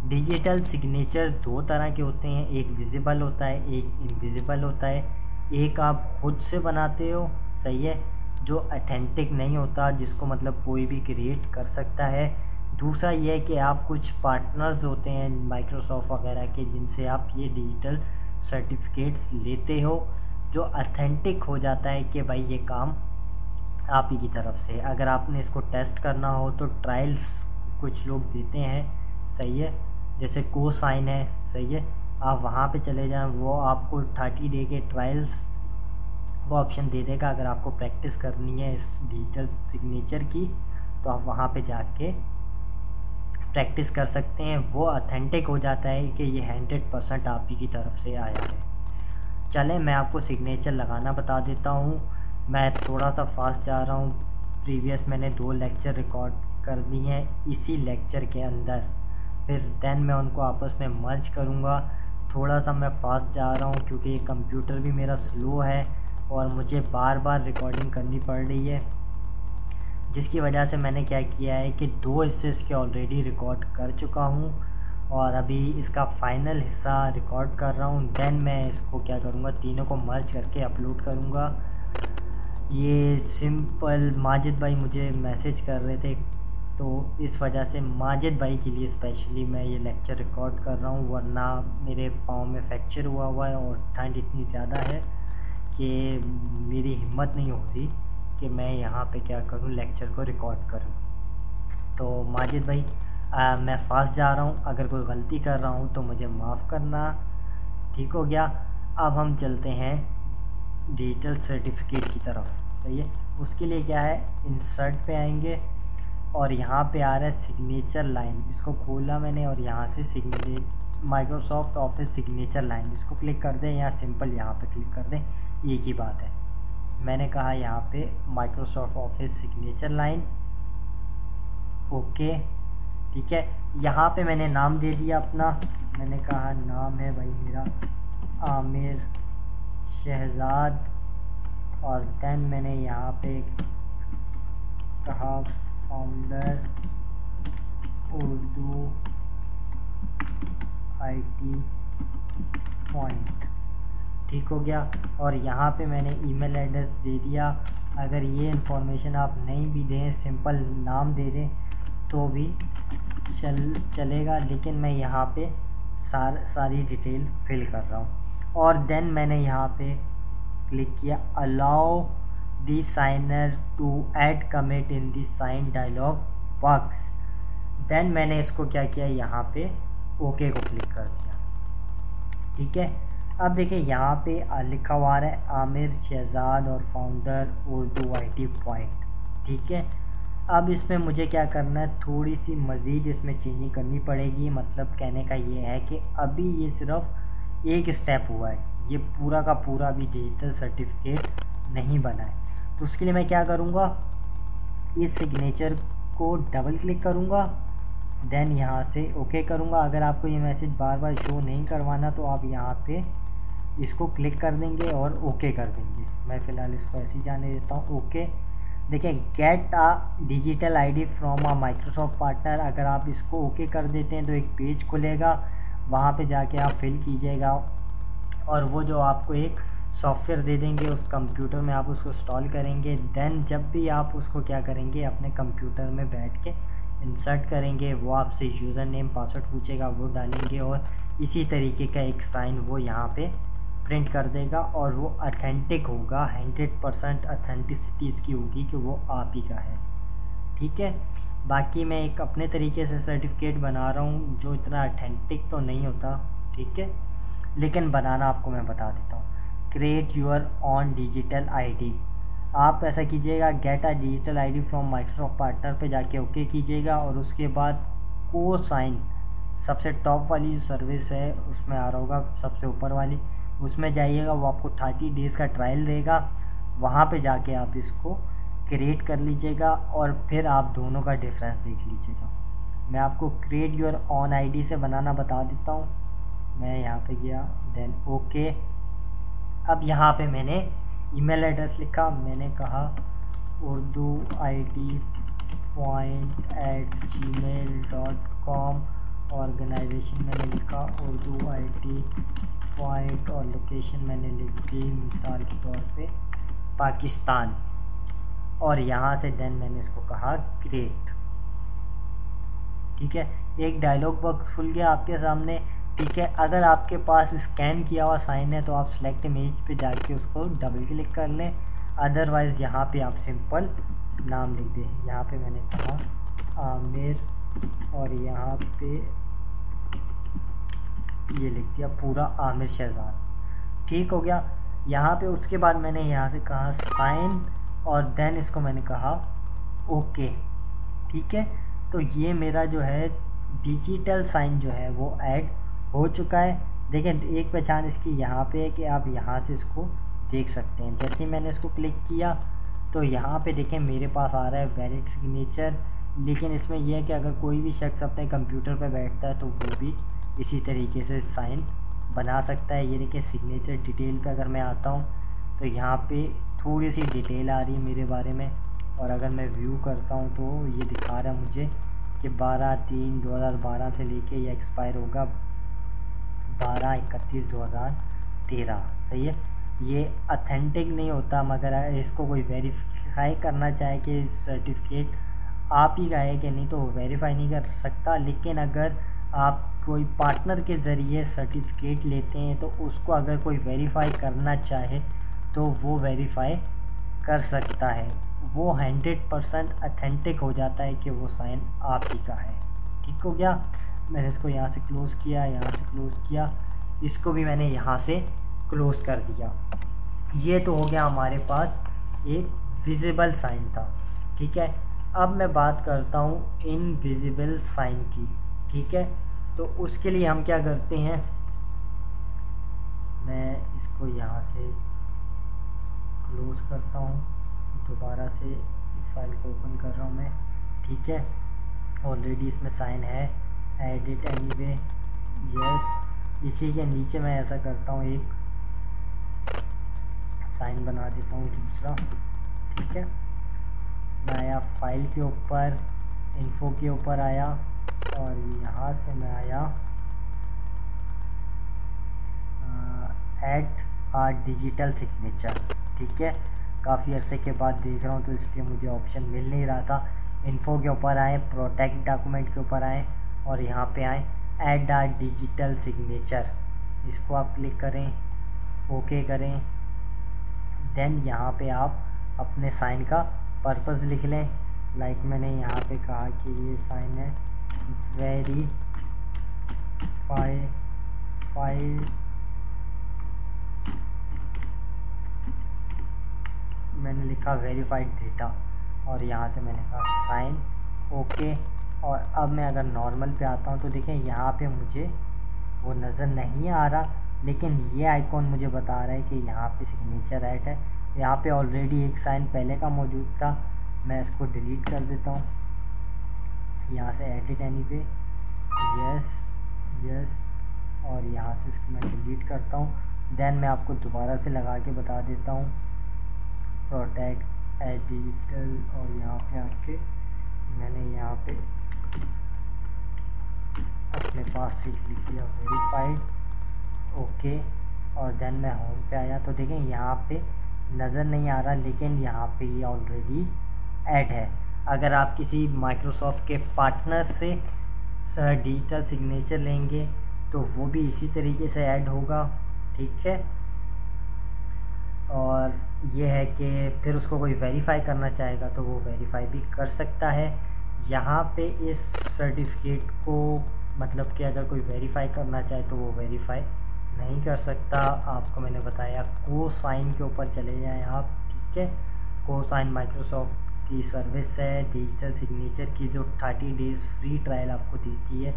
डिजिटल सिग्नेचर दो तरह के होते हैं, एक विजिबल होता है, एक इनविजिबल होता है। एक आप खुद से बनाते हो, सही है, जो ऑथेंटिक नहीं होता, जिसको मतलब कोई भी क्रिएट कर सकता है। दूसरा ये है कि आप कुछ पार्टनर्स होते हैं माइक्रोसॉफ्ट वगैरह के, जिनसे आप ये डिजिटल सर्टिफिकेट्स लेते हो, जो ऑथेंटिक हो जाता है कि भाई ये काम आप ही की तरफ से। अगर आपने इसको टेस्ट करना हो तो ट्रायल्स कुछ लोग देते हैं, सही है, जैसे कोसाइन है, सही है। आप वहाँ पे चले जाएं, वो आपको 30 डे के ट्रायल्स वो ऑप्शन दे देगा। अगर आपको प्रैक्टिस करनी है इस डिजिटल सिग्नेचर की तो आप वहाँ पे जाके प्रैक्टिस कर सकते हैं। वो ऑथेंटिक हो जाता है कि ये 100% आप ही की तरफ से आया है। चलें मैं आपको सिग्नेचर लगाना बता देता हूँ। मैं थोड़ा सा फास्ट जा रहा हूँ। प्रीवियस मैंने 2 लेक्चर रिकॉर्ड कर दिए हैं इसी लेक्चर के अंदर, फिर देन मैं उनको आपस में मर्ज करूँगा। थोड़ा सा मैं फास्ट जा रहा हूँ क्योंकि ये कंप्यूटर भी मेरा स्लो है और मुझे बार बार रिकॉर्डिंग करनी पड़ रही है, जिसकी वजह से मैंने क्या किया है कि 2 हिस्से इसके ऑलरेडी रिकॉर्ड कर चुका हूँ और अभी इसका फाइनल हिस्सा रिकॉर्ड कर रहा हूँ। देन मैं इसको क्या करूँगा, तीनों को मर्ज करके अपलोड करूँगा। ये सिंपल माजिद भाई मुझे मैसेज कर रहे थे, तो इस वजह से माजिद भाई के लिए स्पेशली मैं ये लेक्चर रिकॉर्ड कर रहा हूँ, वरना मेरे पाँव में फ्रैक्चर हुआ हुआ है और ठंड इतनी ज़्यादा है कि मेरी हिम्मत नहीं हो रही कि मैं यहाँ पे क्या करूँ, लेक्चर को रिकॉर्ड करूँ। तो माजिद भाई मैं फास्ट जा रहा हूँ, अगर कोई गलती कर रहा हूँ तो मुझे माफ़ करना, ठीक हो गया। अब हम चलते हैं डिजिटल सर्टिफिकेट की तरफ, सही है। उसके लिए क्या है, इंसर्ट पे आएंगे और यहाँ पे आ रहा है सिग्नेचर लाइन, इसको खोला मैंने और यहाँ से माइक्रोसॉफ्ट ऑफिस सिग्नेचर लाइन, इसको क्लिक कर दें या सिंपल यहाँ पे क्लिक कर दें, एक ही बात है। मैंने कहा यहाँ पे Microsoft office signature line, okay ठीक है। यहाँ पे मैंने नाम दे दिया अपना, मैंने कहा नाम है भाई मेरा आमिर शहजाद, और देन मैंने यहाँ पे कहा फाउंडर उर्दू IT पॉइंट, ठीक हो गया। और यहाँ पे मैंने ईमेल एड्रेस दे दिया। अगर ये इंफॉर्मेशन आप नहीं भी दें, सिंपल नाम दे दें तो भी चलेगा, लेकिन मैं यहाँ पे सारी डिटेल फिल कर रहा हूँ। और देन मैंने यहाँ पे क्लिक किया allow the signer to add commit in the sign dialog box. Then मैंने इसको क्या किया, यहाँ पे ओके को क्लिक कर दिया, ठीक है। अब देखिए यहाँ पे लिखा हुआ है आमिर शहजाद और फाउंडर उर्दू IT पॉइंट, ठीक है। अब इसमें मुझे क्या करना है, थोड़ी सी मज़ीद इसमें चेंजिंग करनी पड़ेगी। मतलब कहने का ये है कि अभी ये सिर्फ एक स्टेप हुआ है, ये पूरा का पूरा भी डिजिटल सर्टिफिकेट नहीं बना है। तो उसके लिए मैं क्या करूँगा, इस सिग्नेचर को डबल क्लिक करूँगा, देन यहाँ से ओके करूँगा। अगर आपको ये मैसेज बार बार शो नहीं करवाना तो आप यहाँ पे इसको क्लिक कर देंगे और ओके कर देंगे। मैं फ़िलहाल इसको ऐसे ही जाने देता हूँ, ओके। देखिए get a digital ID from a Microsoft partner, अगर आप इसको ओके कर देते हैं तो एक पेज खुलेगा, वहाँ पे जाके आप फिल कीजिएगा और वो जो आपको एक सॉफ्टवेयर दे देंगे उस कंप्यूटर में आप उसको इंस्टॉल करेंगे। देन जब भी आप उसको क्या करेंगे, अपने कंप्यूटर में बैठ के इंसर्ट करेंगे, वो आपसे यूज़र नेम पासवर्ड पूछेगा, वो डालेंगे और इसी तरीके का एक साइन वो यहाँ पे प्रिंट कर देगा और वो ऑथेंटिक होगा, 100% ऑथेंटिसिटी इसकी होगी कि वो आप ही का है, ठीक है। बाकी मैं एक अपने तरीके से सर्टिफिकेट बना रहा हूँ जो इतना ऑथेंटिक तो नहीं होता, ठीक है, लेकिन बनाना आपको मैं बता देता हूँ। Create your on digital ID, आप ऐसा कीजिएगा, get a digital ID from Microsoft partner पे जाके ओके कीजिएगा और उसके बाद को साइन सबसे टॉप वाली जो सर्विस है उसमें आ रहा होगा, सबसे ऊपर वाली, उसमें जाइएगा। वो आपको 30 डेज़ का ट्रायल देगा, वहाँ पे जाके आप इसको क्रिएट कर लीजिएगा और फिर आप दोनों का डिफरेंस देख लीजिएगा। मैं आपको क्रिएट योर ऑन ID से बनाना बता देता हूँ। मैं यहाँ पे गया, देन ओके। अब यहाँ पे मैंने ईमेल एड्रेस लिखा, मैंने कहा urdu IT point@gmail.com, ऑर्गेनाइजेशन मैंने लिखा उर्दू IT पॉइंट और लोकेशन मैंने लिख दी मिसाल के तौर पे पाकिस्तान, और यहाँ से देन मैंने इसको कहा क्रिएट, ठीक है। एक डायलॉग बॉक्स खुल गया आपके सामने, ठीक है। अगर आपके पास स्कैन किया हुआ साइन है तो आप सेलेक्ट इमेज पे जाके उसको डबल क्लिक कर लें, अदरवाइज़ यहाँ पे आप सिंपल नाम लिख दें। यहाँ पे मैंने कहा आमिर और यहाँ पे ये लिख दिया पूरा आमिर शहजाद, ठीक हो गया। यहाँ पे उसके बाद मैंने यहाँ से कहा साइन और देन इसको मैंने कहा ओके, ठीक है। तो ये मेरा जो है डिजिटल साइन जो है वो ऐड हो चुका है। देखें एक पहचान इसकी यहाँ पे है कि आप यहाँ से इसको देख सकते हैं। जैसे ही मैंने इसको क्लिक किया तो यहाँ पे देखें मेरे पास आ रहा है वैलिड सिग्नेचर, लेकिन इसमें यह है कि अगर कोई भी शख्स अपने कंप्यूटर पर बैठता है तो वो भी इसी तरीके से साइन बना सकता है। ये देखिए सिग्नेचर डिटेल पे अगर मैं आता हूँ तो यहाँ पे थोड़ी सी डिटेल आ रही है मेरे बारे में, और अगर मैं व्यू करता हूँ तो ये दिखा रहा है मुझे कि 12/3/2012 से लेके ये एक्सपायर होगा 12/31/2013। सही है, ये ऑथेंटिक नहीं होता, मगर इसको कोई वेरीफाई करना चाहे कि सर्टिफिकेट आप ही का है कि नहीं तो वेरीफाई नहीं कर सकता। लेकिन अगर आप कोई पार्टनर के ज़रिए सर्टिफिकेट लेते हैं तो उसको अगर कोई वेरीफाई करना चाहे तो वो वेरीफाई कर सकता है, वो 100% ऑथेंटिक हो जाता है कि वो साइन आप ही का है। ठीक हो गया। मैंने इसको यहाँ से क्लोज़ किया, यहाँ से क्लोज़ किया, इसको भी मैंने यहाँ से क्लोज़ कर दिया। ये तो हो गया हमारे पास एक विजिबल साइन था, ठीक है। अब मैं बात करता हूँ इनविजिबल साइन की, ठीक है। तो उसके लिए हम क्या करते हैं, मैं इसको यहाँ से क्लोज़ करता हूँ, दोबारा से इस फाइल को ओपन कर रहा हूँ मैं, ठीक है। ऑलरेडी इसमें साइन है, एडिट एनीवे, यस। इसी के नीचे मैं ऐसा करता हूँ, एक साइन बना देता हूँ दूसरा, ठीक है। मैं आया फाइल के ऊपर, इन्फो के ऊपर आया, और यहाँ से मैं आया ऐड आ डिजिटल सिग्नेचर, ठीक है। काफ़ी अरसे के बाद देख रहा हूँ तो इसलिए मुझे ऑप्शन मिल नहीं रहा था। इन्फो के ऊपर आए, प्रोटेक्ट डॉक्यूमेंट के ऊपर आए, और यहाँ पे आए ऐड आ डिजिटल सिग्नेचर, इसको आप क्लिक करें, ओके करें। देन यहाँ पे आप अपने साइन का पर्पस लिख लें। लाइक मैंने यहाँ पे कहा कि ये साइन है वेरीफाइड, मैंने लिखा वेरीफाइड डेटा, और यहाँ से मैंने कहा साइन ओके। और अब मैं अगर नॉर्मल पे आता हूँ तो देखें यहाँ पे मुझे वो नज़र नहीं आ रहा, लेकिन ये आइकॉन मुझे बता रहा है कि यहाँ पे सिग्नेचर ऐड है। यहाँ पे ऑलरेडी एक साइन पहले का मौजूद था, मैं इसको डिलीट कर देता हूँ। यहाँ से एडिट एनीवे, यस यस, और यहाँ से इसको मैं डिलीट करता हूँ। देन मैं आपको दोबारा से लगा के बता देता हूँ, प्रोटेक्ट एड डिजिटल, और यहाँ पे आके मैंने यहाँ पे अपने पास से लिख दिया वेरीफाइड, ओके। और देन मैं होम पे आया तो देखें यहाँ पे नज़र नहीं आ रहा, लेकिन यहाँ पे ये ऑलरेडी ऐड है। अगर आप किसी माइक्रोसॉफ्ट के पार्टनर से डिजिटल सिग्नेचर लेंगे तो वो भी इसी तरीके से ऐड होगा, ठीक है। और ये है कि फिर उसको कोई वेरीफाई करना चाहेगा तो वो वेरीफाई भी कर सकता है। यहाँ पे इस सर्टिफिकेट को मतलब कि अगर कोई वेरीफाई करना चाहे तो वो वेरीफाई नहीं कर सकता। आपको मैंने बताया कोसाइन के ऊपर चले जाएं आप, ठीक है। कोसाइन माइक्रोसॉफ्ट की सर्विस है डिजिटल सिग्नेचर की, जो 30 डेज़ फ्री ट्रायल आपको देती है।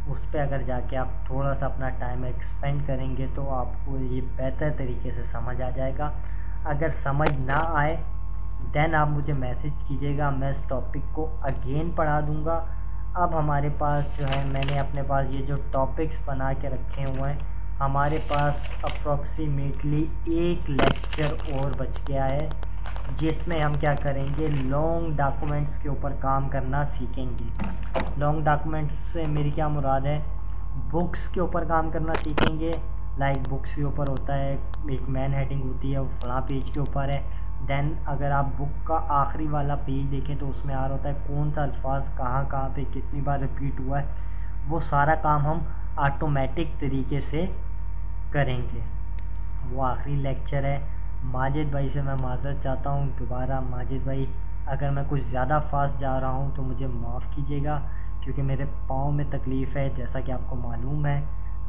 उस पर अगर जाके आप थोड़ा सा अपना टाइम एक्सपेंड करेंगे तो आपको ये बेहतर तरीके से समझ आ जाएगा। अगर समझ ना आए देन आप मुझे मैसेज कीजिएगा, मैं इस टॉपिक को अगेन पढ़ा दूँगा। अब हमारे पास जो है, मैंने अपने पास ये जो टॉपिक्स बना के रखे हुए हैं, हमारे पास अप्रॉक्सीमेटली एक लेक्चर और बच गया है, जिसमें हम क्या करेंगे, लॉन्ग डॉक्यूमेंट्स के ऊपर काम करना सीखेंगे। लॉन्ग डॉक्यूमेंट्स से मेरी क्या मुराद है, बुक्स के ऊपर काम करना सीखेंगे। लाइक बुक्स के ऊपर होता है, एक मैन हेडिंग होती है, वो फलां पेज के ऊपर है। देन अगर आप बुक का आखिरी वाला पेज देखें तो उसमें आ रहा होता है कौन सा अल्फाज कहाँ पे कितनी बार रिपीट हुआ है। वो सारा काम हम ऑटोमेटिक तरीके से करेंगे। वो आखिरी लेक्चर है। माजिद भाई से मैं माज़रत चाहता हूँ दोबारा। माजिद भाई, अगर मैं कुछ ज़्यादा फास्ट जा रहा हूँ तो मुझे माफ़ कीजिएगा, क्योंकि मेरे पाँव में तकलीफ़ है, जैसा कि आपको मालूम है।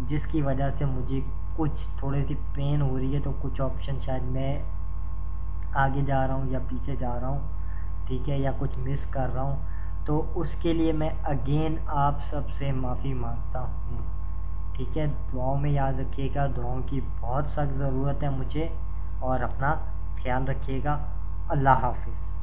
जिसकी वजह से मुझे कुछ थोड़ी सी पेन हो रही है, तो कुछ ऑप्शन शायद मैं आगे जा रहा हूँ या पीछे जा रहा हूँ, ठीक है, या कुछ मिस कर रहा हूँ, तो उसके लिए मैं अगेन आप सबसे माफ़ी मांगता हूँ, ठीक है। दुआओं में याद रखिएगा, दुआओं की बहुत सख्त ज़रूरत है मुझे, और अपना ख्याल रखिएगा। अल्लाह हाफिज़।